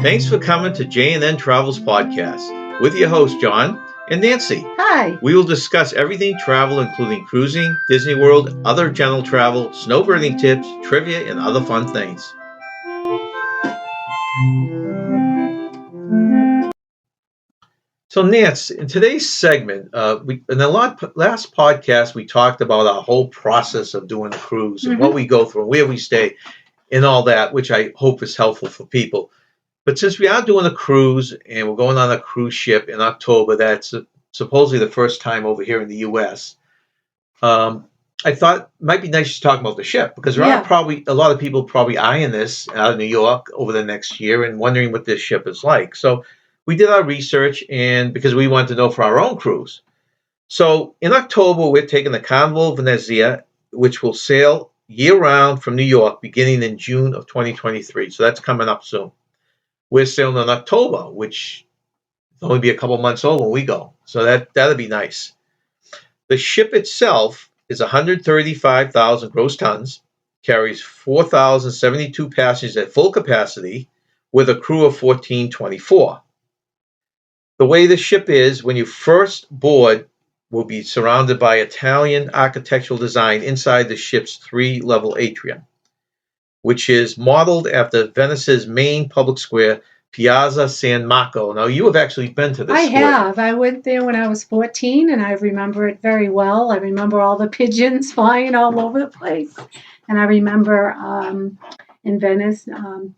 Thanks for coming to J&N Travels podcast with your hosts, John and Nancy. Hi. We will discuss everything travel, including cruising, Disney World, other general travel, snowbirding tips, trivia, and other fun things. So, Nance, in today's segment, in the last podcast, we talked about our whole process of doing a cruise and what we go through, where we stay, and all that, which I hope is helpful for people. But since we are doing a cruise and we're going on a cruise ship in October, that's supposedly the first time over here in the U.S., I thought it might be nice to talk about the ship because there are probably a lot of people probably eyeing this out of New York over the next year and wondering what this ship is like. So we did our research and because we wanted to know for our own cruise. So in October, we're taking the Carnival Venezia, which will sail year-round from New York beginning in June of 2023. So that's coming up soon. We're sailing in October, which will only be a couple months old when we go. So that'll be nice. The ship itself is 135,000 gross tons, carries 4,072 passengers at full capacity with a crew of 1,424. The way the ship is, when you first board, will be surrounded by Italian architectural design inside the ship's 3-level atrium, which is modeled after Venice's main public square, Piazza San Marco. Now, you have actually been to this square. I have. I went there when I was 14, and I remember it very well. I remember all the pigeons flying all over the place. And I remember in Venice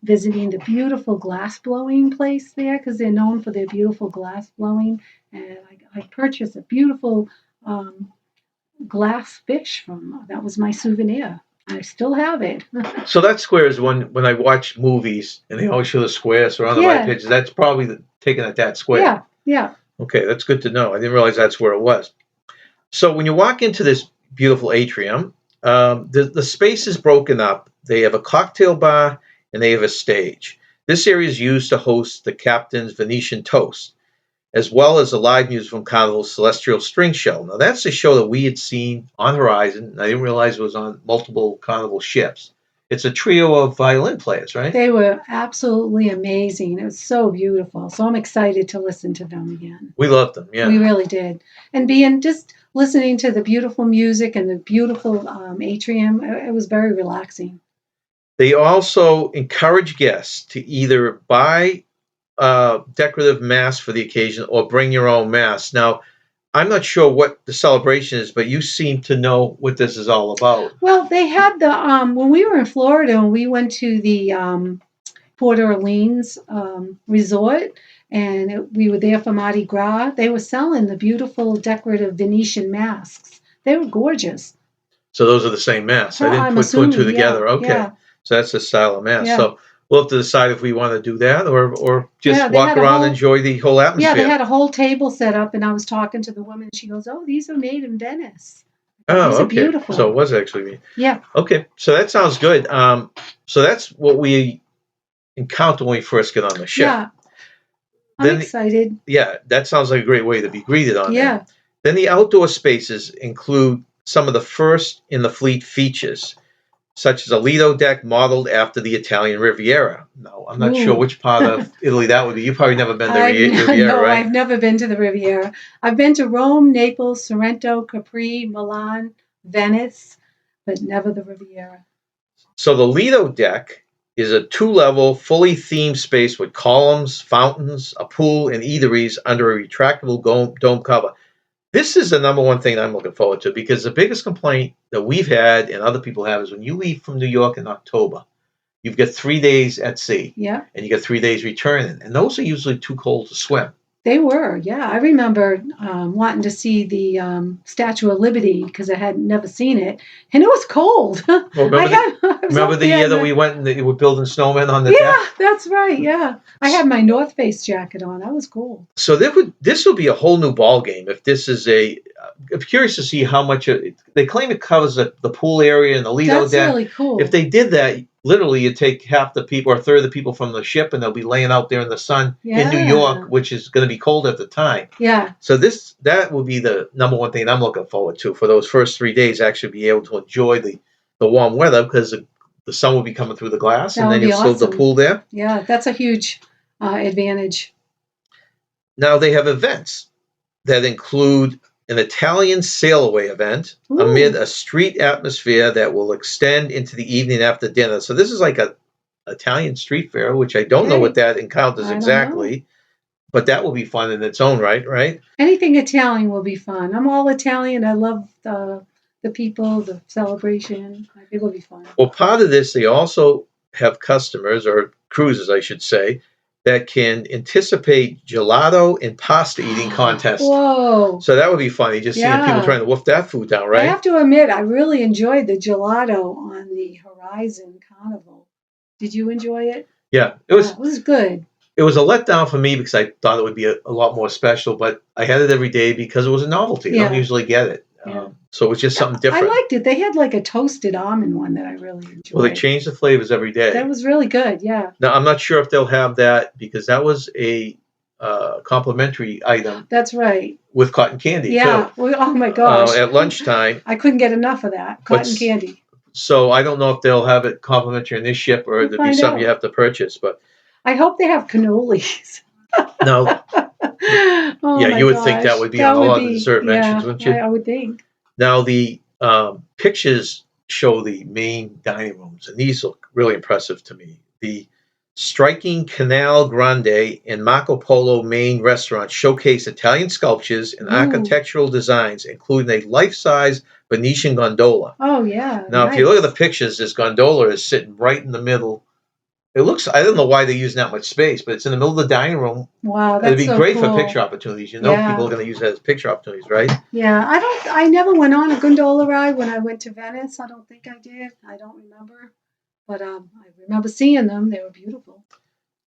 visiting the beautiful glass blowing place there because they're known for their beautiful glass blowing. And I purchased a beautiful glass fish from that was my souvenir. I still have it. So that square is when I watch movies and they always show the square surrounded by pigeons. That's probably taken at that square. Yeah. Okay, that's good to know. I didn't realize that's where it was. So when you walk into this beautiful atrium, the space is broken up. They have a cocktail bar and they have a stage. This area is used to host the captain's Venetian toast, as well as the live music from Carnival's Celestial String Show. Now, that's the show that we had seen on Horizon, and I didn't realize it was on multiple Carnival ships. It's a trio of violin players, right? They were absolutely amazing. It was so beautiful. So I'm excited to listen to them again. We loved them, yeah. We really did. And just listening to the beautiful music and the beautiful atrium, it was very relaxing. They also encourage guests to either buy decorative masks for the occasion or bring your own mask. Now, I'm not sure what the celebration is, but you seem to know what this is all about. Well, they had the when we were in Florida and we went to the Port Orleans resort and we were there for Mardi Gras. They were selling the beautiful decorative Venetian masks. They were gorgeous. So those are the same masks. I didn't put two and two together. Okay. Yeah. So that's the style of mask. Yeah. So we'll have to decide if we want to do that or just walk around and enjoy the whole atmosphere. Yeah, they had a whole table set up, and I was talking to the woman. She goes, "Oh, these are made in Venice. These are beautiful." So it was actually me. Yeah. Okay, so that sounds good. So that's what we encounter when we first get on the ship. Yeah. I'm excited. Yeah, that sounds like a great way to be greeted on there. Yeah. Then the outdoor spaces include some of the first in the fleet features, such as a Lido deck modeled after the Italian Riviera. No, I'm not sure which part of Italy that would be. You've probably never been to the Riviera, no, right? I've never been to the Riviera. I've been to Rome, Naples, Sorrento, Capri, Milan, Venice, but never the Riviera. So the Lido deck is a 2-level, fully themed space with columns, fountains, a pool, and eateries under a retractable dome cover. This is the number one thing I'm looking forward to because the biggest complaint that we've had and other people have is when you leave from New York in October, you've got 3 days at sea. Yeah. And you got 3 days returning. And those are usually too cold to swim. They were, yeah. I remember wanting to see the Statue of Liberty because I had never seen it, and it was cold. Well, remember the year that we went and they were building snowmen on the deck? Yeah, that's right, yeah. I had my North Face jacket on. I was cold. So this will be a whole new ball game if this is I'm curious to see how much they claim it covers the pool area and the Lido deck. That's really cool. If they did that, literally you take half the people or a third of the people from the ship and they'll be laying out there in the sun in New York, which is going to be cold at the time. Yeah. So that will be the number one thing I'm looking forward to for those first 3 days, actually be able to enjoy the warm weather because the sun will be coming through the glass and then you'll still have the pool there. Yeah, that's a huge advantage. Now they have events that include an Italian sail-away event Ooh. amid a street atmosphere that will extend into the evening after dinner. So this is like a Italian street fair, which I don't know what that encounters exactly, but that will be fun in its own right, right? Anything Italian will be fun. I'm all Italian. I love the people, the celebration. I think it'll be fun. Well, part of this, they also have customers, or cruises, I should say, that can anticipate gelato and pasta eating contests. Whoa. So that would be funny, just seeing people trying to wolf that food down, right? I have to admit, I really enjoyed the gelato on the Horizon Carnival. Did you enjoy it? Yeah, it was good. It was a letdown for me because I thought it would be a lot more special, but I had it every day because it was a novelty. I don't usually get it. So it was just something different. I liked it. They had like a toasted almond one that I really enjoyed. Well, they changed the flavors every day. That was really good, yeah. Now, I'm not sure if they'll have that because that was a complimentary item. That's right. With cotton candy, too. Well, oh my gosh. At lunchtime. I couldn't get enough of that, cotton candy. So I don't know if they'll have it complimentary in this ship or there'll be something you have to purchase. But I hope they have cannolis. No. You would think that would be on a lot of the dessert mentions, wouldn't you? I would think. Now, the pictures show the main dining rooms, and these look really impressive to me. The striking Canal Grande and Marco Polo main restaurant showcase Italian sculptures and architectural designs, including a life-size Venetian gondola. Oh, yeah. Now, if you look at the pictures, this gondola is sitting right in the middle. It looks, I don't know why they're using that much space, but it's in the middle of the dining room. Wow, that's It'd be so great cool. for picture opportunities. People are going to use that as picture opportunities, right? Yeah, I never went on a gondola ride when I went to Venice. I don't think I did. I don't remember. But I remember seeing them. They were beautiful.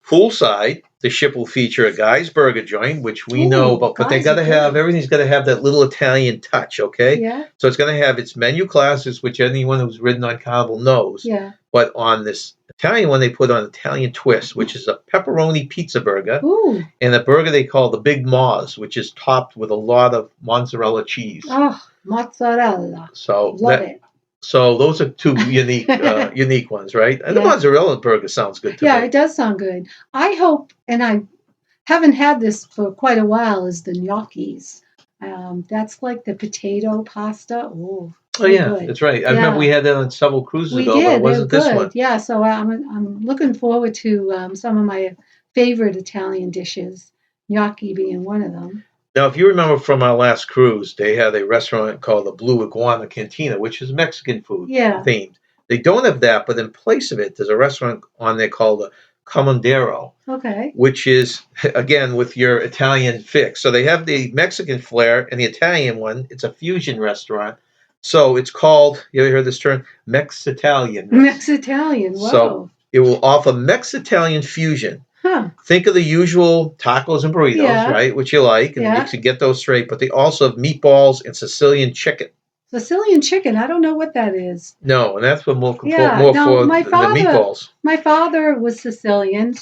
Poolside, the ship will feature a Guy's Burger joint, which we know about, but they got to have, everything's got to have that little Italian touch, okay? Yeah. So it's going to have its menu classes, which anyone who's ridden on Carnival knows. Yeah. But on this Italian one, they put on Italian twist, which is a pepperoni pizza burger. Ooh. And a burger they call the Big Moz, which is topped with a lot of mozzarella cheese. Oh, mozzarella. So Love it. So those are two unique ones, right? And the mozzarella burger sounds good to me. Yeah, it does sound good. I hope, and I haven't had this for quite a while, is the gnocchis. That's like the potato pasta. Oh, yeah, good. That's right. I remember we had that on several cruises ago, but it wasn't this one. Yeah, so I'm looking forward to some of my favorite Italian dishes, gnocchi being one of them. Now, if you remember from our last cruise, they had a restaurant called the Blue Iguana Cantina, which is Mexican food themed. They don't have that, but in place of it, there's a restaurant on there called the Comandero. Okay. Which is, again, with your Italian fix. So they have the Mexican flair and the Italian one. It's a fusion restaurant. So it's called, you ever heard this term? Mex-Italian. Mex-Italian, wow. So it will offer Mex-Italian fusion. Huh. Think of the usual tacos and burritos, right? Which you like, and you can get those straight. But they also have meatballs and Sicilian chicken. Sicilian chicken, I don't know what that is. No, and that's what more for the meatballs. My father was Sicilian,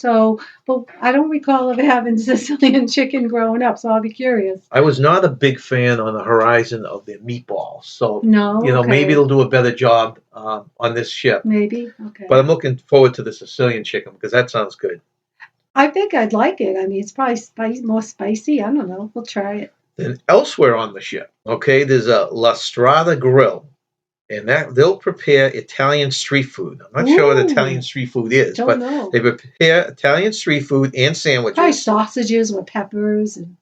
but I don't recall of having Sicilian chicken growing up, so I'll be curious. I was not a big fan on the Horizon of the meatballs, so no, maybe they'll do a better job on this ship. Maybe, okay. But I'm looking forward to the Sicilian chicken because that sounds good. I think I'd like it. I mean, it's probably more spicy. I don't know. We'll try it. Then elsewhere on the ship, there's a La Strada Grill, and that they'll prepare Italian street food. I'm not sure what Italian street food is, but they prepare Italian street food and sandwiches. Probably sausages with peppers and,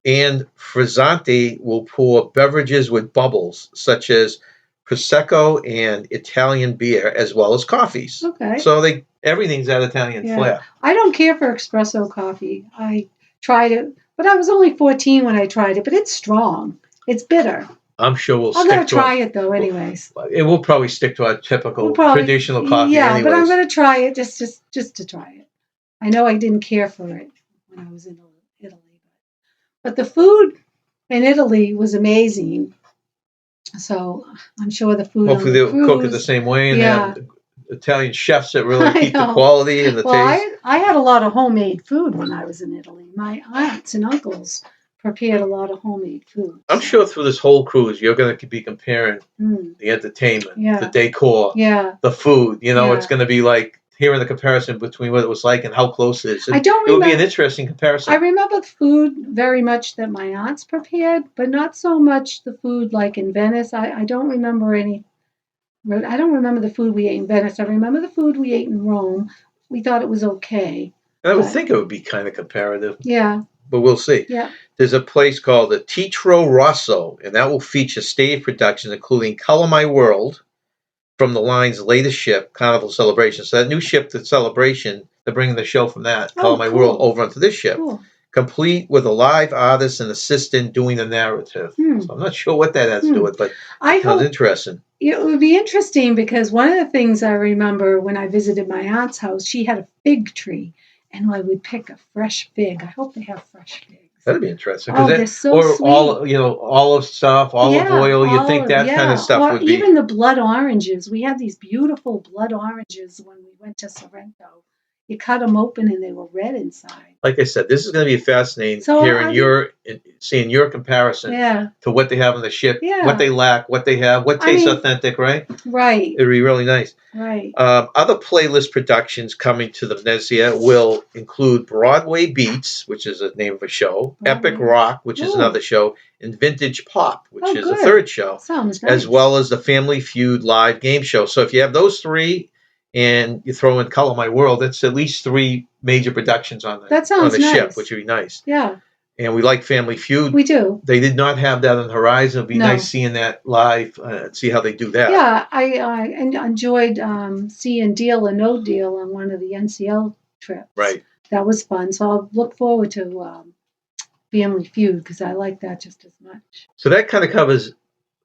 And Frizzante will pour beverages with bubbles, such as Prosecco and Italian beer, as well as coffees. Okay. So everything's that Italian flair. I don't care for espresso coffee. I tried it, but I was only 14 when I tried it, but it's strong. It's bitter. I'm sure I'm going to try it, though, anyways. It will probably stick to our typical traditional coffee anyways. But I'm going to try it just to try it. I know I didn't care for it when I was in Italy. But the food in Italy was amazing. So I'm sure the food Hopefully they'll cook it the same way and have Italian chefs that really keep the quality and the taste. I had a lot of homemade food when I was in Italy. My aunts and uncles prepared a lot of homemade food. I'm sure through this whole cruise, you're going to be comparing the entertainment, the decor, the food. It's going to be like hearing the comparison between what it was like and how close it is. I don't It would be an remember. interesting comparison. I remember the food very much that my aunts prepared, but not so much the food like in Venice. I don't remember any. I don't remember the food we ate in Venice. I remember the food we ate in Rome. We thought it was okay. I would But think it would be kind of comparative, yeah, but we'll see. yeah. There's a place called the Teatro Rosso, and that will feature stage productions including Color My World from the line's latest ship, Carnival Celebration. So that new ship, the Celebration, they're bringing the show from that, Color My World, over onto this ship. Cool. Complete with a live artist and assistant doing the narrative. So I'm not sure what that has to do with, but it sounds interesting. It would be interesting because one of the things I remember when I visited my aunt's house, she had a fig tree, and I would pick a fresh fig. I hope they have fresh figs. That'd be interesting. Oh, they're so sweet. Olive stuff, olive oil. You think that kind of stuff would be. Even the blood oranges. We had these beautiful blood oranges when we went to Sorrento. You cut them open and they were red inside. Like I said, this is going to be fascinating seeing your comparison to what they have on the ship, what they lack, what they have, what tastes authentic, right? Right. It'd be really nice. Right. Other playlist productions coming to the Venezia will include Broadway Beats, which is the name of a show, Epic Rock, which is another show, and Vintage Pop, which is a third show. Sounds nice. As well as the Family Feud live game show. So if you have those three, and you throw in Color My World, that's at least 3 major productions on the ship, which would be nice. Yeah. And we like Family Feud. We do. They did not have that on the horizon. It would be nice seeing that live, see how they do that. Yeah, I enjoyed seeing Deal or No Deal on one of the NCL trips. Right. That was fun. So I'll look forward to Family Feud because I like that just as much. So that kind of covers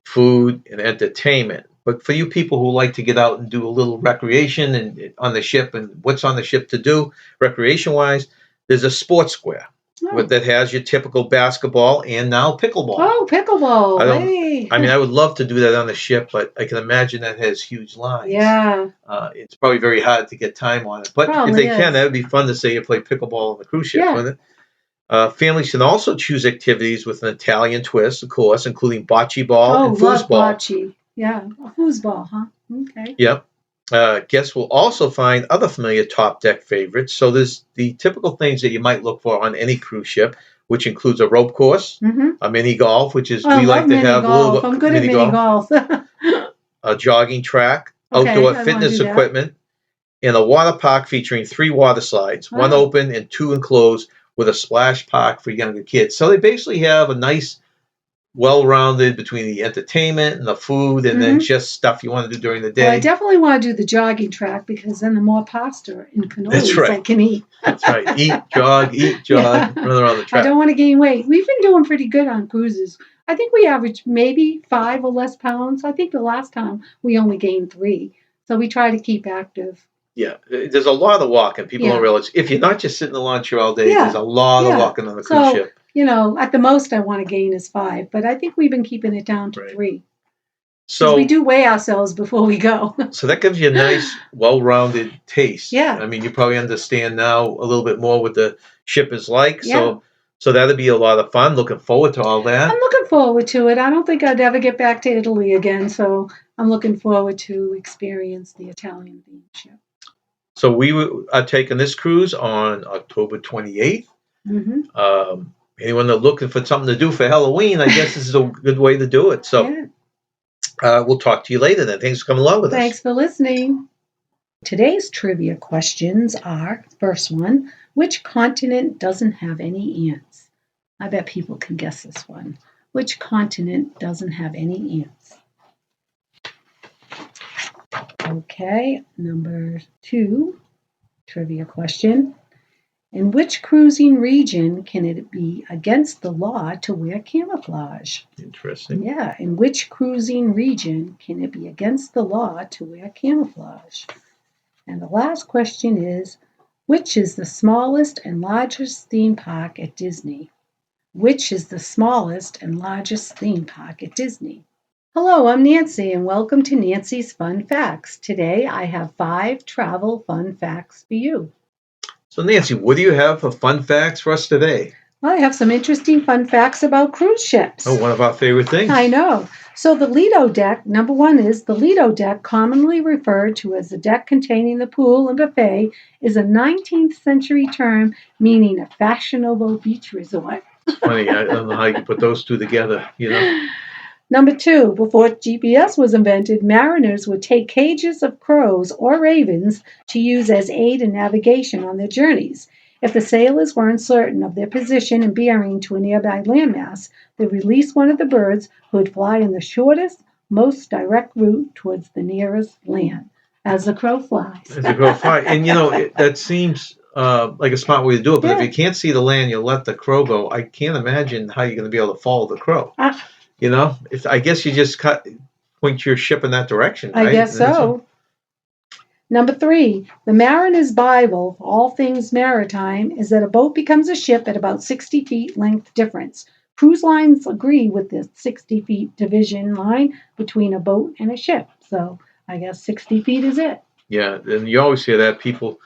food and entertainment. But for you people who like to get out and do a little recreation and on the ship and what's on the ship to do recreation-wise, there's a sports square that has your typical basketball and now pickleball. Oh, pickleball. I would love to do that on the ship, but I can imagine that has huge lines. Yeah. It's probably very hard to get time on it. But if they can, that would be fun to say you play pickleball on the cruise ship, wouldn't it? Families can also choose activities with an Italian twist, of course, including bocce ball and foosball. Bocce. Yeah, a foosball, huh? Okay. Yep. Guests will also find other familiar top deck favorites. So there's the typical things that you might look for on any cruise ship, which includes a rope course, a mini golf, which is we like to have a little I'm good at mini golf. A jogging track, outdoor fitness equipment, and a water park featuring 3 water slides, 1 open and 2 enclosed, with a splash park for younger kids. So they basically have a nice, well-rounded between the entertainment and the food and then just stuff you want to do during the day. Well, I definitely want to do the jogging track because then the more pasta and cannolis I can eat. That's right. Eat, jog, run around the track. I don't want to gain weight. We've been doing pretty good on cruises. I think we average maybe 5 or less pounds. I think the last time we only gained 3. So we try to keep active. Yeah, there's a lot of walking. People don't realize if you're not just sitting in the lawn chair all day, there's a lot of walking on the cruise ship. At the most I want to gain is 5, but I think we've been keeping it down to 3. So we do weigh ourselves before we go. So that gives you a nice, well-rounded taste. Yeah. I mean, you probably understand now a little bit more what the ship is like. Yeah. So that'll be a lot of fun. Looking forward to all that. I'm looking forward to it. I don't think I'd ever get back to Italy again, so I'm looking forward to experience the Italian themed ship. So we are taking this cruise on October 28th. Anyone that's looking for something to do for Halloween, I guess this is a good way to do it. So we'll talk to you later then. Thanks for coming along with us. Thanks for listening. Today's trivia questions are, first one, which continent doesn't have any ants? I bet people can guess this one. Which continent doesn't have any ants? Okay, number 2, trivia question. In which cruising region can it be against the law to wear camouflage? Interesting. Yeah, in which cruising region can it be against the law to wear camouflage? And the last question is, which is the smallest and largest theme park at Disney? Which is the smallest and largest theme park at Disney? Hello, I'm Nancy, and welcome to Nancy's Fun Facts. Today, I have 5 travel fun facts for you. So, Nancy, what do you have for fun facts for us today? Well, I have some interesting fun facts about cruise ships. Oh, one of our favorite things. I know. So the Lido deck, number one is the Lido deck, commonly referred to as the deck containing the pool and buffet, is a 19th century term meaning a fashionable beach resort. Funny, I don't know how you can put those two together, you know? Number two, before GPS was invented, mariners would take cages of crows or ravens to use as aid in navigation on their journeys. If the sailors were uncertain of their position and bearing to a nearby landmass, they released one of the birds who would fly in the shortest, most direct route towards the nearest land, as the crow flies. As a crow fly. And, that seems like a smart way to do it. But if Yeah. you can't see the land, you let the crow go. I can't imagine how you're going to be able to follow the crow. I guess you just point your ship in that direction, right? I guess so. Number three, the mariner's Bible for all things maritime is that a boat becomes a ship at about 60 feet length difference. Cruise lines agree with this 60 feet division line between a boat and a ship. So I guess 60 feet is it. Yeah, and you always hear that people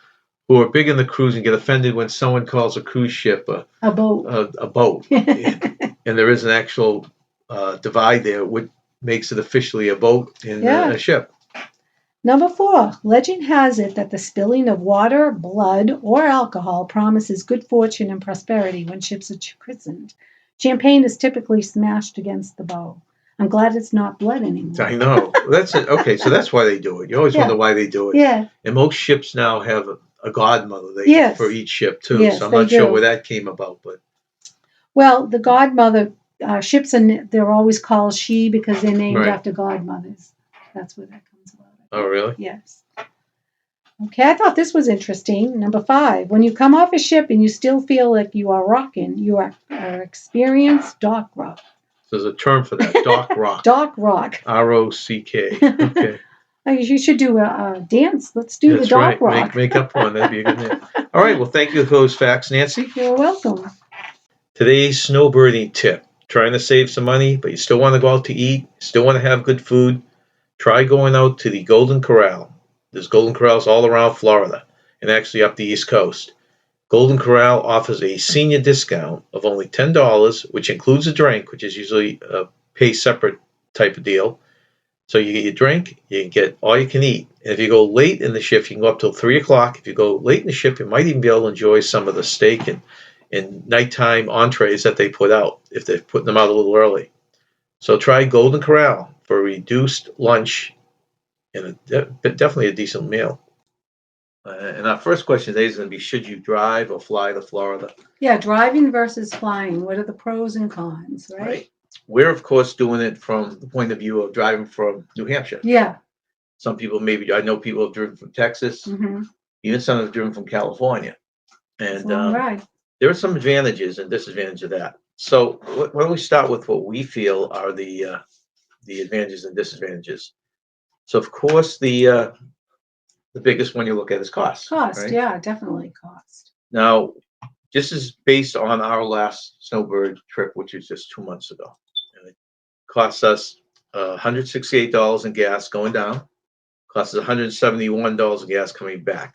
who are big in the cruising get offended when someone calls a cruise ship a boat. A boat. And there is an actual divide there, which makes it officially a boat and a ship. Number four, legend has it that the spilling of water, blood, or alcohol promises good fortune and prosperity when ships are christened. Champagne is typically smashed against the bow. I'm glad it's not blood anymore. I know. That's it. Okay, so that's why they do it. You always wonder why they do it. Yeah. And most ships now have a godmother for each ship too. Yes, so I'm not sure where that came about, but well, the godmother ships they're always called she because they're named after godmothers. That's where that comes about. Oh, really? Yes. Okay, I thought this was interesting. Number five, when you come off a ship and you still feel like you are rocking, you are experienced dock rock. So there's a term for that, dock rock. Dock rock. R-O-C-K. Okay. You should do a dance. Let's do the dock rock. Make up one. That'd be a good name. All right. Well, thank you for those facts, Nancy. You're welcome. Today's snowbirding tip. Trying to save some money, but you still want to go out to eat, still want to have good food. Try going out to the Golden Corral. There's Golden Corrals all around Florida and actually up the East Coast. Golden Corral offers a senior discount of only $10, which includes a drink, which is usually a pay separate type of deal. So you get your drink, you can get all you can eat. And if you go late in the shift, you can go up till 3 o'clock. If you go late in the shift, you might even be able to enjoy some of the steak and nighttime entrees that they put out if they're putting them out a little early. So try Golden Corral for a reduced lunch and definitely a decent meal. And our first question today is going to be, should you drive or fly to Florida? Yeah, driving versus flying. What are the pros and cons, right? We're, of course, doing it from the point of view of driving from New Hampshire. Yeah. Some people I know people have driven from Texas. Mm-hmm. Even some have driven from California. And there are some advantages and disadvantages of that. So why don't we start with what we feel are the advantages and disadvantages. So, of course, the biggest one you look at is cost. Cost, right? Yeah, definitely cost. Now, this is based on our last Snowbird trip, which was just 2 months ago. And it cost us $168 in gas going down. Cost us $171 in gas coming back.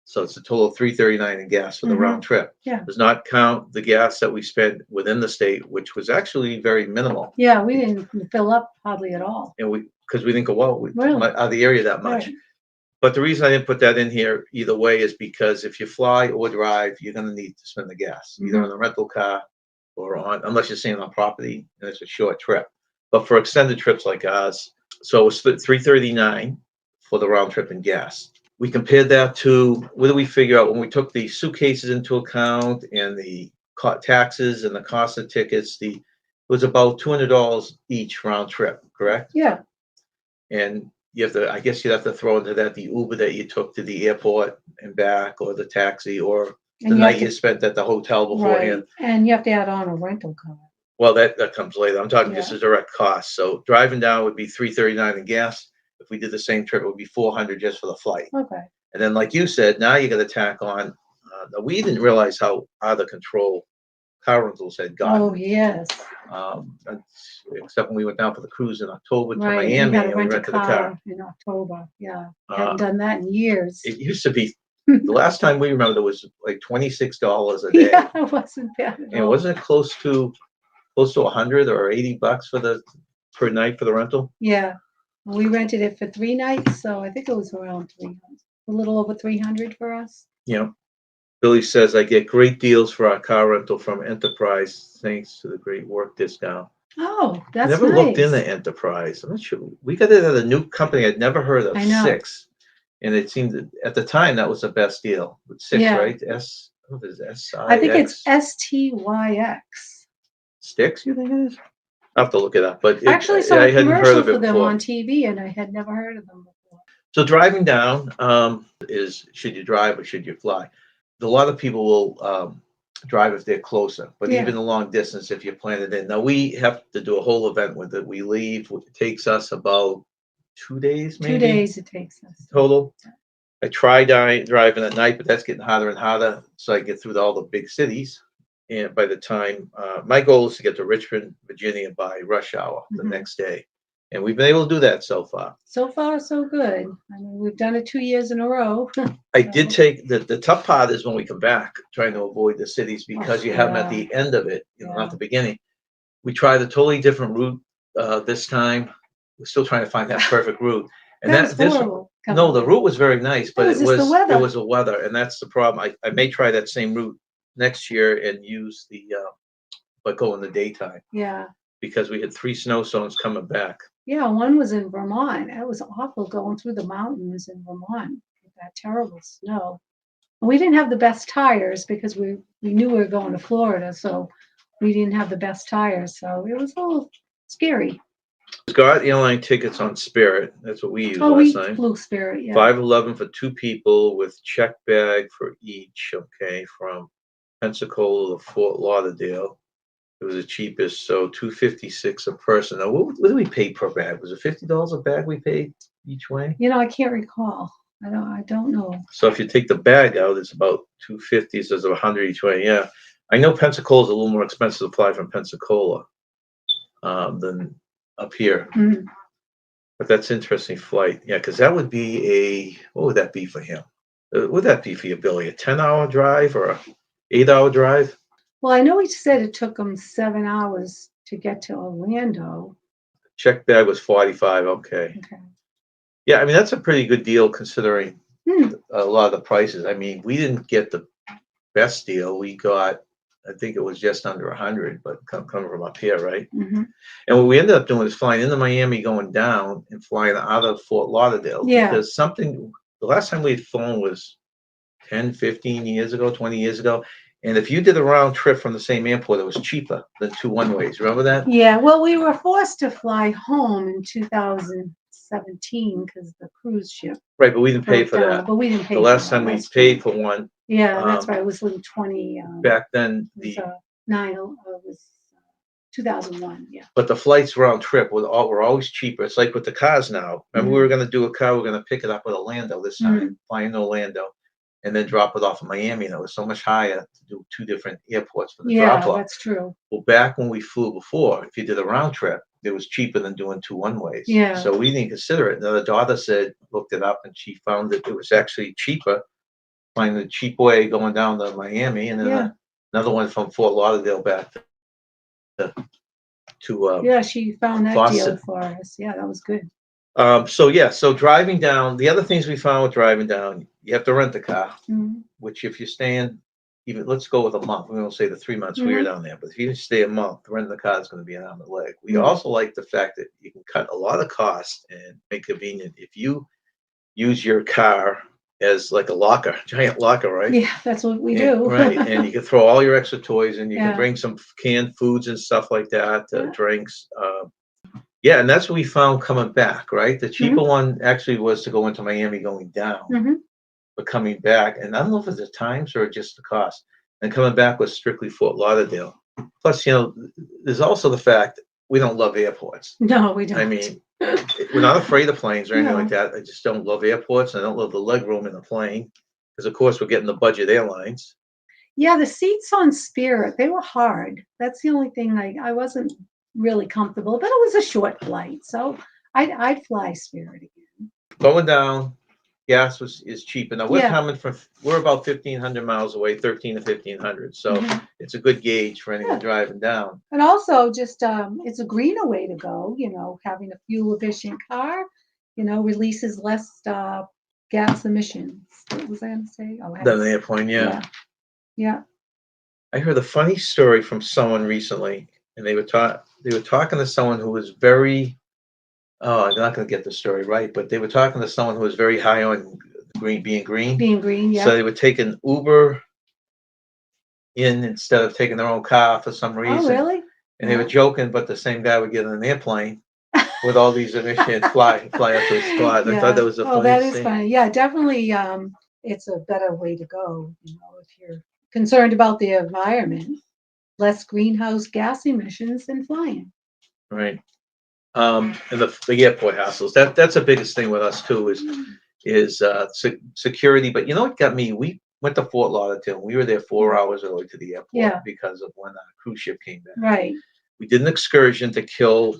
So it's a total of $339 in gas for the round trip. Yeah. Does not count the gas that we spent within the state, which was actually very minimal. Yeah, we didn't fill up hardly at all. And because we didn't go out of the area that much. Right. But the reason I didn't put that in here either way is because if you fly or drive, you're going to need to spend the gas, either on a rental car or unless you're staying on property and it's a short trip. But for extended trips like ours, so it was $339 for the round trip in gas. We compared that to, what did we figure out when we took the suitcases into account and the taxes and the cost of tickets? It was about $200 each round trip, correct? Yeah. And I guess you'd have to throw into that the Uber that you took to the airport and back, or the taxi, or the night you spent at the hotel beforehand. Right. And you have to add on a rental car. Well, that comes later. I'm talking just a direct cost. So driving down would be $339 in gas. If we did the same trip, it would be $400 just for the flight. Okay. And then, like you said, now you got to tack on. We didn't realize how out of control car rentals had gotten. Oh, yes. Except when we went down for the cruise in October to Miami and we rented the car in October. Yeah. Hadn't done that in years. It used to be The last time we remember, it was like $26 a day, Yeah, it wasn't bad at and all. wasn't it close to 100 or $80 for the per night for the rental? Yeah, we rented it for 3 nights, so I think it was around 300, a little over 300 for us. You know, Billy says I get great deals for our car rental from Enterprise thanks to the great work discount. Oh, I that's never looked nice. into Enterprise. I'm not sure. We got it at a new company I'd never heard of, I know. Six, and it seemed that at the time that was the best deal with Six, Yeah, right? What is it, I think it's SIX? STYX. Sticks, you think it is? I'll have to look it up, but I actually saw I a hadn't heard commercial of for it them before. on TV, and I had never heard of them before. So driving down is should you drive or should you fly? A lot of people will drive if they're closer, but Yeah, even the long distance if you plan it in. Now we have to do a whole event with it. We leave. It takes us about 2 days, two maybe days it takes us. total. I try driving at night, but that's getting harder and harder. So I get through all the big cities. And by the time, my goal is to get to Richmond, Virginia by rush hour the Mhm. next day. And we've been able to do that so far. So far, so good. I mean, we've done it 2 years in a row. I did So, take the tough part is when we come back, trying to avoid the cities because oh, you have them at yeah, the end of it, not yeah. the beginning. We tried a totally different route this time. We're still trying to find that perfect route. And That was that this horrible no, coming the here. route was very nice, It but was just the it weather. was the weather, and that's the problem. I may try that same route next year and use the but go in the daytime Yeah. because we had 3 snowstorms coming back. Yeah, one was in Vermont. It was awful going through the mountains in Vermont with that terrible snow. And we didn't have the best tires because we knew we were going to Florida, so we didn't have the best tires. So it was a little scary. Got airline tickets on Spirit. That's what we used Oh, last we time. flew Spirit, yeah. 511 for 2 people with check bag for each. Okay, from Pensacola to Fort Lauderdale. It was the cheapest, so 256 a person. Now, what did we pay per bag? Was it $50 a bag we paid each way? You know, I can't recall. I don't know. So if you take the bag out, it's about 250. So it's 100 each way. Yeah, I know Pensacola is a little more expensive to fly from Pensacola than up here, Mm. but that's interesting flight. Yeah, because that would be what would that be for him? What would that be for you, Billy? A 10-hour drive or a 8-hour drive? Well, I know he said it took him 7 hours to get to Orlando. Check bag was 45. Okay. Okay. Yeah, I mean that's a pretty good deal considering Hmm. a lot of the prices. I mean, we didn't get the best deal. We got, I think it was just under 100, but coming from up here, right? Hmm. And what we ended up doing is flying into Miami, going down, and flying out of Fort Lauderdale Yeah. because the last time we had flown was 10, 15 years ago, 20 years ago. And if you did a round trip from the same airport, it was cheaper than 2 one-ways. Remember that? Yeah. Well, we were forced to fly home in 2017 because the cruise ship Right, but we didn't pay broke for down. that. But we didn't pay The for last that. time we That's paid true. for one, Yeah, that's um, right. It was in 20. back then, It was 9. It was 2001. Yeah. but the flights round trip were always cheaper. It's like with the cars now. Remember, we Mhm. were going to do a car. We're going to pick it up at Orlando this time, fly into Orlando, and then drop it off in Miami. And it was so much higher to do 2 different airports for the drop Yeah, off. that's true. Well, back when we flew before, if you did a round trip, it was cheaper than doing 2 one-ways. Yeah. So we didn't consider it. And the daughter looked it up, and she found that it was actually cheaper flying the cheap way going down to Miami, and then Yeah. another one from Fort Lauderdale back to Yeah, she found that deal Boston. for us. Yeah, that was good. So driving down, the other things we found with driving down, you have to rent a car, Mhm. which if you're staying, even let's go with a month. We won't say the 3 months we were Mhm. down there, but if you stay a month, renting the car is going to be an arm and a leg. We Mhm. also like the fact that you can cut a lot of cost and make convenient if you use your car as like a locker, giant locker, right? Yeah, that's what we And, do. right, and you can throw all your extra toys in. You can Yeah. bring some canned foods and stuff like that, Yeah. drinks. Yeah, and that's what we found coming back, right? The cheaper Mhm. one actually was to go into Miami going down, Mhm. but coming back, and I don't know if it's the times or just the cost. And coming back was strictly Fort Lauderdale. Plus, there's also the fact we don't love airports. No, we I don't. mean, we're not afraid of planes or anything like No. that. I just don't love airports. I don't love the leg room in the plane because, of course, we're getting the budget airlines. Yeah, the seats on Spirit, they were hard. That's the only thing I wasn't really comfortable, but it was a short flight, so I'd fly Spirit again. Going down, gas is cheap. And now we're Yeah. coming from, we're about 1,500 miles away, 13 to 1,500. So it's a good gauge for anyone driving down. And also just, it's a greener way to go, having a fuel efficient car, releases less, gas emissions. What was I going to say? Oh, Than the airplane, yeah. Yeah. I heard a funny story from someone recently, and they were talking to someone who was very, oh, I'm not going to get the story right, but they were talking to someone who was very high on being green. Being green, yeah. So they were taking Uber in instead of taking their own car for some reason. Oh, really? And they were joking, but the same guy would get in an airplane with all these emissions, fly up to his spot. Yeah. I thought that was a funny that is thing. funny. Yeah, definitely. It's a better way to go. If you're concerned about the environment, less greenhouse gas emissions than flying. Right. And the airport hassles. That's the biggest thing with us too is security. But you know what got me? We went to Fort Lauderdale. We were there 4 hours early to the airport because of when the cruise ship came back. Right. We did an excursion to kill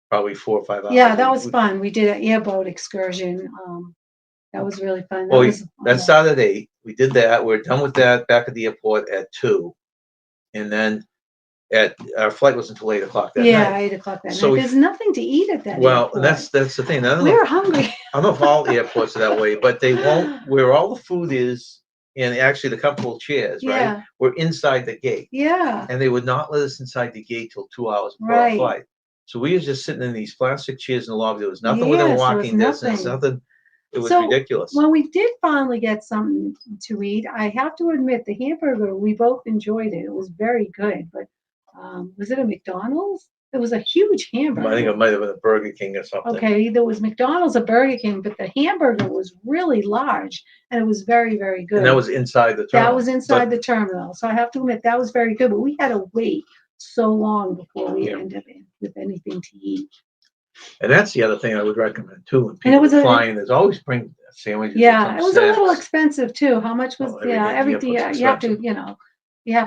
probably 4 or 5 hours. Yeah, that was fun. We did an airboat excursion. That was really fun. That started at 8. We did that. We're done with that back at the airport at 2. And then our flight was until 8 o'clock that night. Yeah, 8 o'clock that night. There's nothing to eat at that airport. Well, and that's the thing. We were hungry. I don't know if all airports are that way, but they won't, where all the food is, and actually the comfortable chairs, right? We're inside the gate. Yeah. And they would not let us inside the gate till 2 hours before our flight. So we were just sitting in these plastic chairs in the lobby. There was nothing within walking distance, nothing. It was ridiculous. When we did finally get something to eat, I have to admit the hamburger, we both enjoyed it. It was very good. But was it a McDonald's? It was a huge hamburger. I think it might have been a Burger King or something. Okay, there was McDonald's or Burger King, but the hamburger was really large and it was very, very good. And that was inside the terminal. That was inside the terminal. So I have to admit that was very good. But we had to wait so long before we ended up with anything to eat. And that's the other thing I would recommend too. When people are flying, there's always bring sandwiches. Yeah, it was a little expensive too. How much was everything? Yeah, you have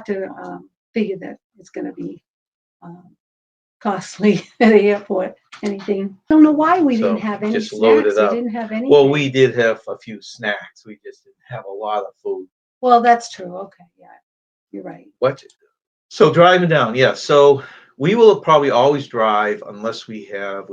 to figure that it's going to be costly at the airport. Anything? I don't know why we didn't have any just snacks. Load it up. We didn't have anything. Well, we did have a few snacks. We just didn't have a lot of food. Well, that's true. Okay, yeah, you're right. What? So driving down, yeah. So we will probably always drive unless we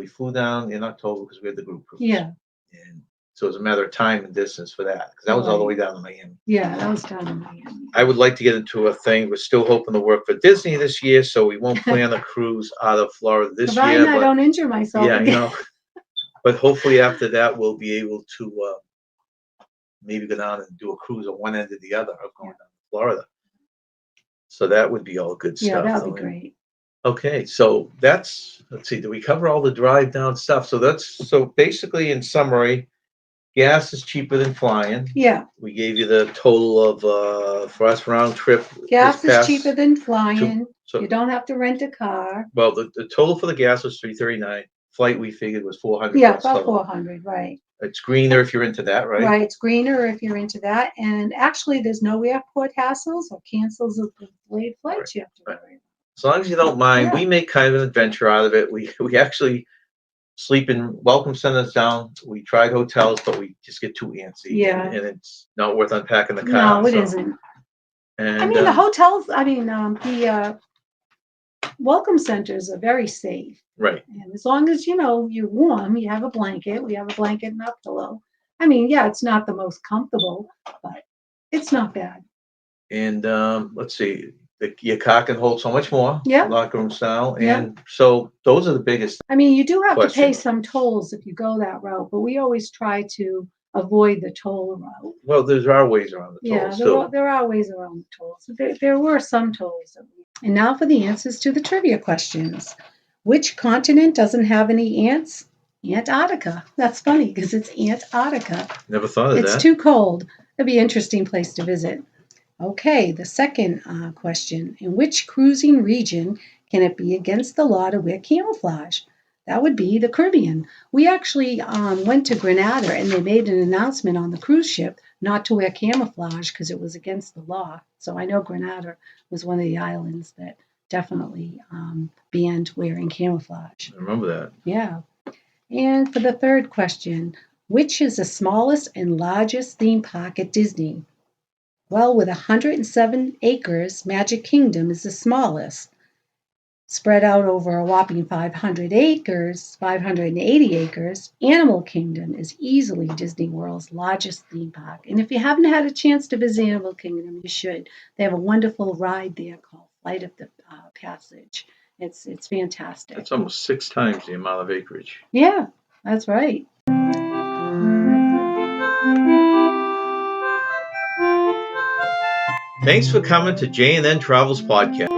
flew down in October because we had the group cruise. Yeah. And so it's a matter of time and distance for that because that was all the way down to Miami. Yeah, that was down to Miami. I would like to get into a thing. We're still hoping to work for Disney this year, so we won't plan a cruise out of Florida this year. I don't injure myself. Yeah, but hopefully after that we'll be able to maybe go down and do a cruise on one end or the other of going down to Florida. So that would be all good stuff. Yeah, that would be great. Okay, so let's see, do we cover all the drive down stuff? So basically in summary, gas is cheaper than flying. Yeah. We gave you the total of for us round trip. Gas is cheaper than flying. So you don't have to rent a car. Well, the total for the gas was $339. Flight we figured was $400. Yeah, about $400, right. It's greener if you're into that, right? Right, it's greener if you're into that. And actually, there's no airport hassles or cancels of delayed flights you have to worry about. As long as you don't mind, we make kind of an adventure out of it. We actually sleep in welcome centers down. We tried hotels, but we just get too antsy. Yeah. And it's not worth unpacking the car. No, it isn't. And, the hotels, the welcome centers are very safe. Right. And as long as, you're warm, you have a blanket. We have a blanket and a pillow. It's not the most comfortable, but it's not bad. And let's see. Your car can hold so much more, locker room style, and so those are the biggest. You do have to pay some tolls if you go that route, but we always try to avoid the toll route. Well, there are ways around the tolls too. There are ways around the tolls. There were some tolls. And now for the answers to the trivia questions. Which continent doesn't have any ants? Antarctica. That's funny because it's Antarctica. Never thought of that. It's too cold. It'd be an interesting place to visit. Okay, the second question. In which cruising region can it be against the law to wear camouflage? That would be the Caribbean. We actually went to Grenada and they made an announcement on the cruise ship not to wear camouflage because it was against the law. So I know Grenada was one of the islands that definitely banned wearing camouflage. I remember that. Yeah. And for the third question, Which is the smallest and largest theme park at Disney? Well, with 107 acres, Magic Kingdom is the smallest. Spread out over a whopping 500 acres, 580 acres, Animal Kingdom is easily Disney World's largest theme park. And if you haven't had a chance to visit Animal Kingdom, you should. They have a wonderful ride there called Flight of the Passage. It's fantastic. That's almost 6 times the amount of acreage. Yeah, that's right. Thanks for coming to J&N Travels Podcast.